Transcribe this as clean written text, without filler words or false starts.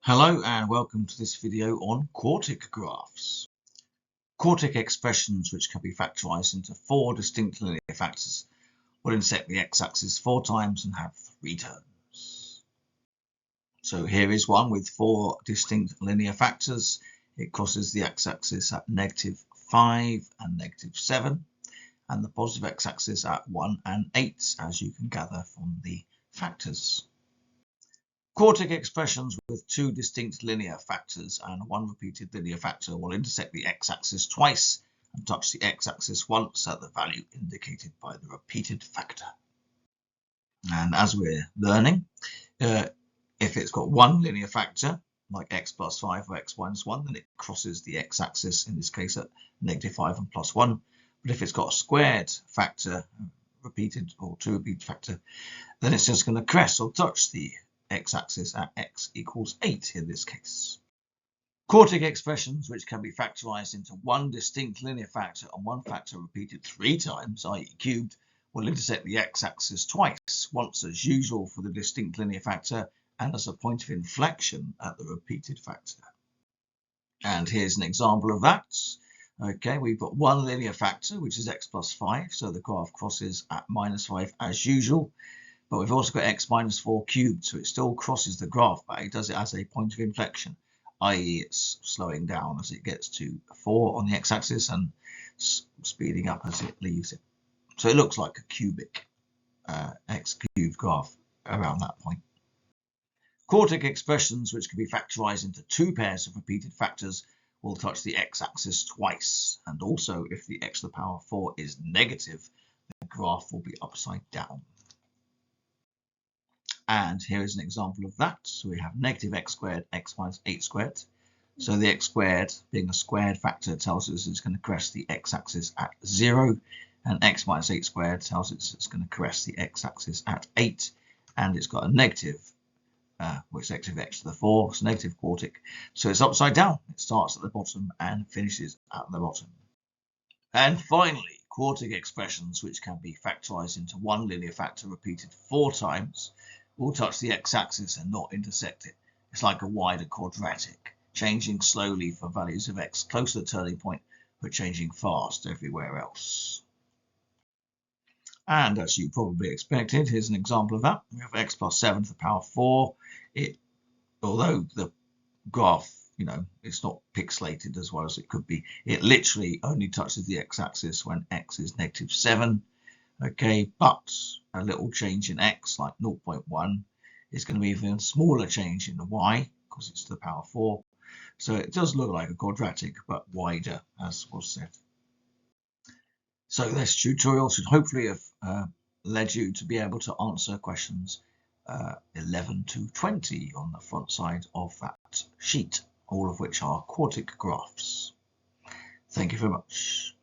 Hello and welcome to this video on quartic graphs. Quartic expressions, which can be factorized into four distinct linear factors, will intersect the x-axis 4 times and have 3 terms. So here is one with 4 distinct linear factors. It crosses the x-axis at -5 and -7, and the positive x-axis at 1 and 8, as you can gather from the factors. Quartic expressions with 2 distinct linear factors and 1 repeated linear factor will intersect the x-axis twice and touch the x-axis once at the value indicated by the repeated factor. And as we're learning, if it's got 1 linear factor, like x plus 5 or x minus 1, then it crosses the x-axis, in this case at -5 and +1. But if it's got a squared factor, repeated or 2 repeated factor, then it's just going to crest or touch the x-axis at x equals 8 in this case. Quartic expressions, which can be factorized into 1 distinct linear factor and 1 factor repeated 3 times, i.e. cubed, will intersect the x-axis twice, once as usual for the distinct linear factor and as a point of inflection at the repeated factor. And here's an example of that. Okay, we've got 1 linear factor, which is x plus 5, so the graph crosses at -5 as usual. But we've also got x minus 4 cubed, so it still crosses the graph, but it does it as a point of inflection, i.e. it's slowing down as it gets to 4 on the x-axis and speeding up as it leaves it. So it looks like a cubic x cubed graph around that point. Quartic expressions, which can be factorized into 2 pairs of repeated factors, will touch the x-axis twice, and also if the x to the power 4 is negative, the graph will be upside down. And here is an example of that. So we have -x squared, x minus 8 squared. So the x squared, being a squared factor, tells us it's going to crest the x-axis at 0. And x minus 8 squared tells us it's going to crest the x-axis at 8. And it's got a negative, which is x to the 4, so negative quartic. So it's upside down. It starts at the bottom and finishes at the bottom. And finally, quartic expressions, which can be factorized into 1 linear factor repeated 4 times, will touch the x-axis and not intersect it. It's like a wider quadratic, changing slowly for values of x close to the turning point, but changing fast everywhere else. And as you probably expected, here's an example of that. We have x plus 7 to the power 4. Although the graph, it's not pixelated as well as it could be, it literally only touches the x-axis when x is -7. Okay, but a little change in x, like 0.1, is going to be an even smaller change in the y, because it's to the power 4. So it does look like a quadratic, but wider, as was said. So this tutorial should hopefully have led you to be able to answer questions 11 to 20 on the front side of that sheet, all of which are quartic graphs. Thank you very much.